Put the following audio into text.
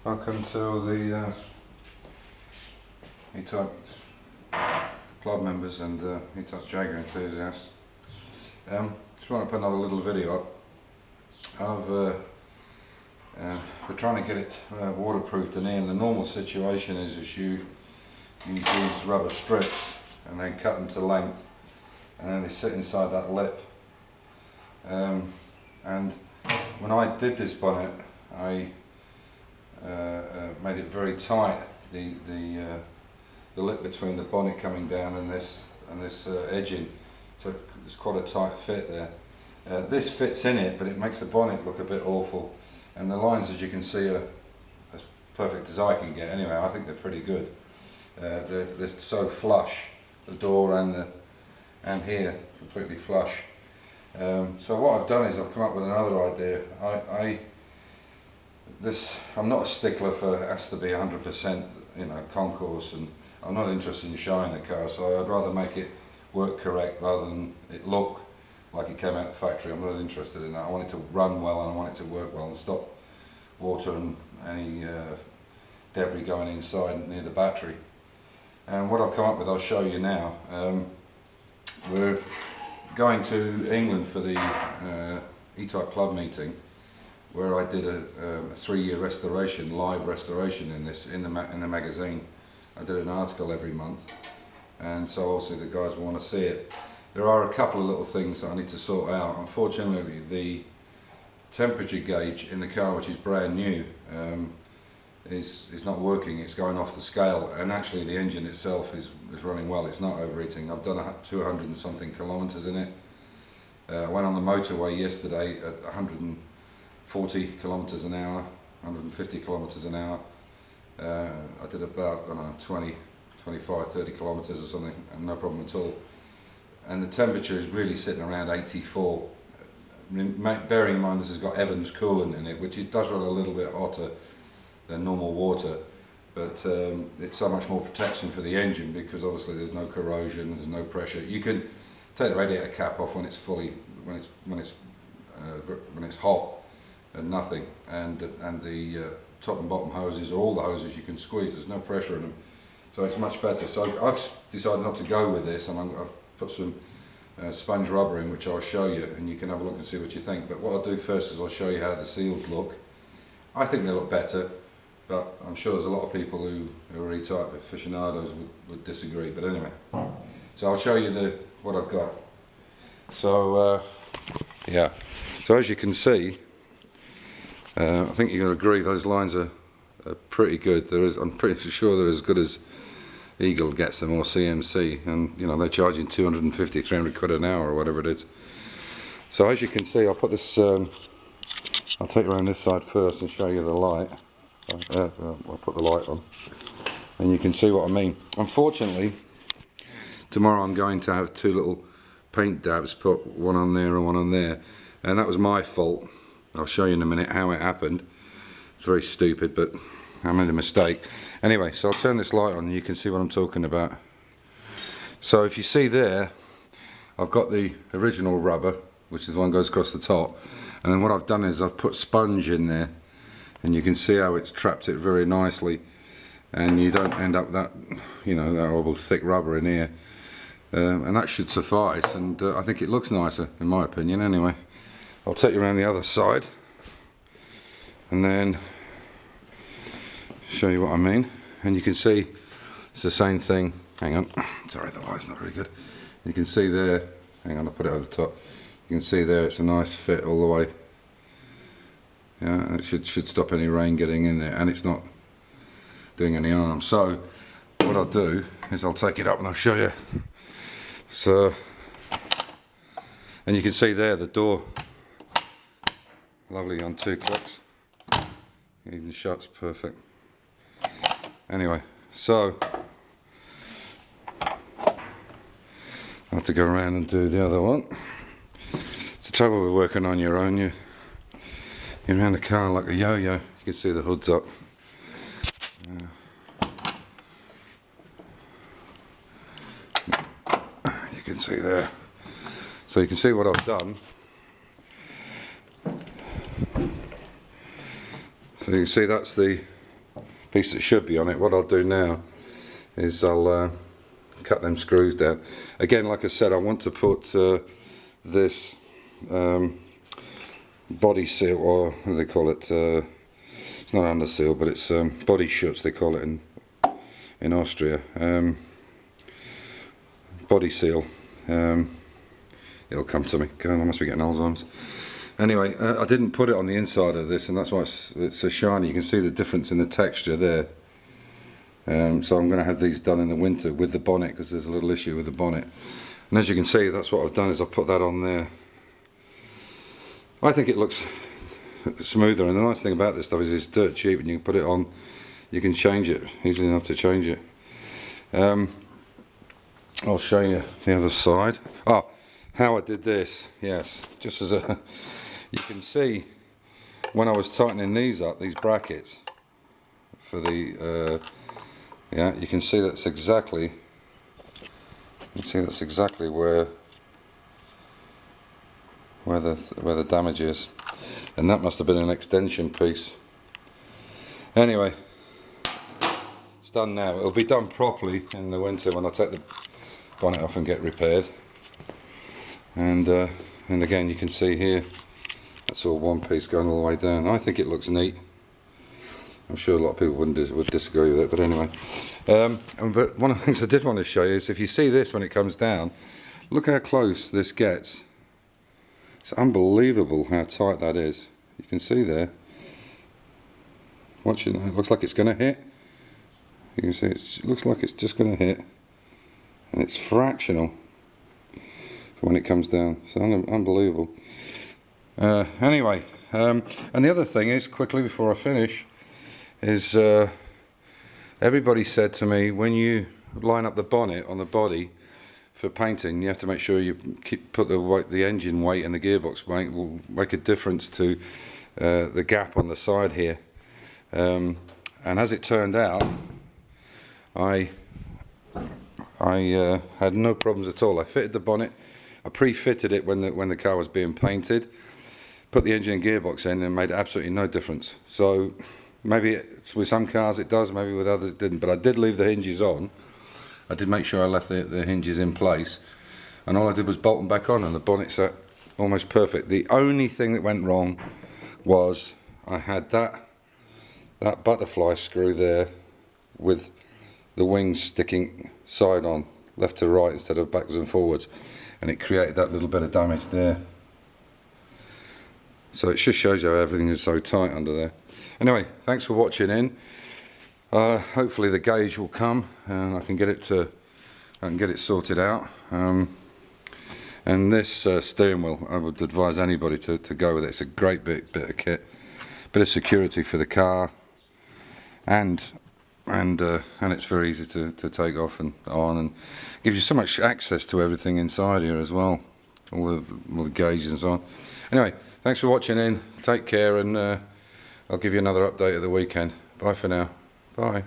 Welcome to the E-Type club members and E-Type Jaguar enthusiasts. Just want to put another little video up of we're trying to get it waterproofed in here. And the normal situation is you use these rubber strips and then cut them to length, and then they sit inside that lip. And when I did this bonnet, I made it very tight, the lip between the bonnet coming down and this edging, so it's quite a tight fit there. This fits in it, but it makes the bonnet look a bit awful, and the lines, as you can see, are as perfect as I can get. Anyway, I think they're pretty good. They're so flush, the door and here completely flush. So what I've done is I've come up with another idea. I'm not a stickler for it has to be 100%, concourse, and I'm not interested in showing the car, so I'd rather make it work correct rather than it look like it came out of the factory. I'm not interested in that. I want it to run well and I want it to work well and stop water and any debris going inside near the battery. And what I've come up with, I'll show you now. We're going to England for the E-Type club meeting, where I did a 3-year restoration, live restoration in the magazine. I did an article every month, and so obviously the guys want to see it. There are a couple of little things that I need to sort out. Unfortunately, the temperature gauge in the car, which is brand new, is not working. It's going off the scale, and actually the engine itself is running well. It's not overheating. I've done 200 and something kilometers in it. I went on the motorway yesterday at 140 kilometers an hour, 150 kilometers an hour. I did about, I don't know, 20, 25, 30 kilometers or something, and no problem at all. And the temperature is really sitting around 84. Bearing in mind this has got Evans coolant in it, which it does run a little bit hotter than normal water, but it's so much more protection for the engine because obviously there's no corrosion, there's no pressure. You can take the radiator cap off when it's when it's hot and nothing, and the top and bottom hoses, or all the hoses you can squeeze. There's no pressure in them, so it's much better. So I've decided not to go with this, and I've put some sponge rubber in, which I'll show you, and you can have a look and see what you think. But what I'll do first is I'll show you how the seals look. I think they look better, but I'm sure there's a lot of people who are E-Type aficionados would disagree. But anyway, so I'll show you what I've got. So yeah, so as you can see, I think you're going to agree those lines are pretty good. I'm pretty sure they're as good as Eagle gets them, or CMC, and they're charging 250, 300 quid an hour or whatever it is. So as you can see, I'll put this. I'll take you around this side first and show you the light. I'll put the light on, and you can see what I mean. Unfortunately, tomorrow I'm going to have 2 little paint dabs, put one on there and one on there, and that was my fault. I'll show you in a minute how it happened. It's very stupid, but I made a mistake. Anyway, so I'll turn this light on and you can see what I'm talking about. So if you see there, I've got the original rubber, which is the one that goes across the top, and then what I've done is I've put sponge in there, and you can see how it's trapped it very nicely, and you don't end up that that horrible thick rubber in here, and that should suffice. And I think it looks nicer, in my opinion. Anyway, I'll take you around the other side and then show you what I mean. And you can see it's the same thing. Hang on, sorry, the light's not very good. You can see there, hang on, I'll put it over the top. You can see there it's a nice fit all the way. Yeah, and it should stop any rain getting in there, and it's not doing any harm. So what I'll do is I'll take it up and I'll show you. So, and you can see there the door, lovely on 2 clicks, even shuts perfect. Anyway, so I'll have to go around and do the other one. It's the trouble with working on your own. You're around the car like a yo-yo. You can see the hood's up. You can see there. So you can see what I've done. So you can see that's the piece that should be on it. What I'll do now is I'll cut them screws down. Again, like I said, I want to put this body seal, or what do they call it? It's not under seal, but it's body schutz they call it in Austria. Body seal. It'll come to me. God, I must be getting Alzheimer's. Anyway, I didn't put it on the inside of this, and that's why it's so shiny. You can see the difference in the texture there. So I'm going to have these done in the winter with the bonnet, because there's a little issue with the bonnet. And as you can see, that's what I've done, is I've put that on there. I think it looks smoother, and the nice thing about this stuff is it's dirt cheap, and you can put it on, you can change it easily enough to change it. I'll show you the other side. Oh, how I did this, yes, just as a, you can see when I was tightening these up, these brackets for the, yeah, you can see that's exactly, where the damage is, and that must have been an extension piece. Anyway, it's done now. It'll be done properly in the winter when I take the bonnet off and get repaired. And again, you can see here, that's all one piece going all the way down. I think it looks neat. I'm sure a lot of people would disagree with it, but anyway. But one of the things I did want to show you is, if you see this when it comes down, look how close this gets. It's unbelievable how tight that is. You can see there. Watch it, it looks like it's going to hit. You can see it looks like it's just going to hit, and it's fractional when it comes down. It's unbelievable. Anyway, and the other thing is, quickly before I finish, is everybody said to me, when you line up the bonnet on the body for painting, you have to make sure you put the engine weight and the gearbox weight will make a difference to the gap on the side here. And as it turned out, I had no problems at all. I fitted the bonnet. I pre-fitted it when the car was being painted, put the engine and gearbox in, and made absolutely no difference. So maybe with some cars it does, maybe with others it didn't, but I did leave the hinges on. I did make sure I left the hinges in place, and all I did was bolt them back on, and the bonnet sat almost perfect. The only thing that went wrong was I had that butterfly screw there with the wings sticking side on, left to right instead of backwards and forwards, and it created that little bit of damage there. So it just shows you how everything is so tight under there. Anyway, thanks for watching in. Hopefully the gauge will come and I can get it sorted out. And this steering wheel, I would advise anybody to go with it. It's a great bit of kit, bit of security for the car, and it's very easy to take off and on, and gives you so much access to everything inside here as well, all the gauges and so on. Anyway, thanks for watching in. Take care, and I'll give you another update at the weekend. Bye for now. Bye.